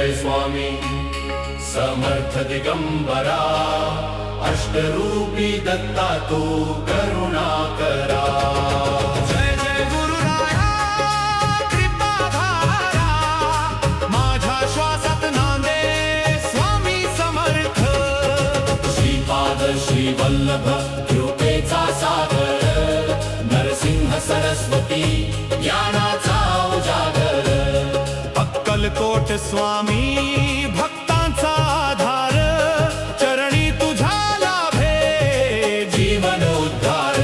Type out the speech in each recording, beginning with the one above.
जय स्वामी समर्थ दिगंबरा, अष्टरूपी दत्ता तू करुणा करा। जय जय गुरुराया कृपाधारा, माझ्या श्वासात नांदे स्वामी समर्थ। श्रीपाद श्री वल्लभ कृपेचा सागर, नरसिंह सरस्वती ज्ञानाचा उजागर। अक्कलकोट स्वामी भक्तांचा आधार, चरणी तुझ्या लाभे जीवन उद्धार।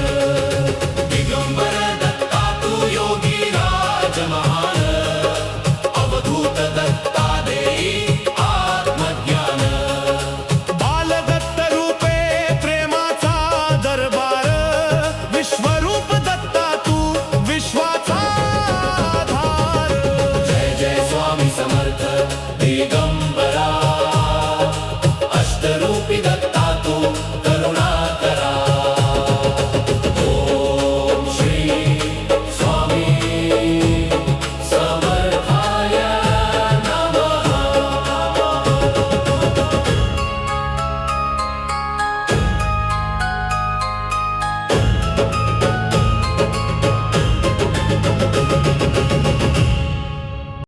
दिगंबर दत्ता तू योगी राज महान, अवधूत दत्ता देई आत्मज्ञान। बालदत्त रूपे प्रेमाचा दरबार, विश्वरूप दत्ता तू विश्वाचा आधार। जय जय स्वामी समर्थ दिगंबरा, अष्टरूपी दत्ता तू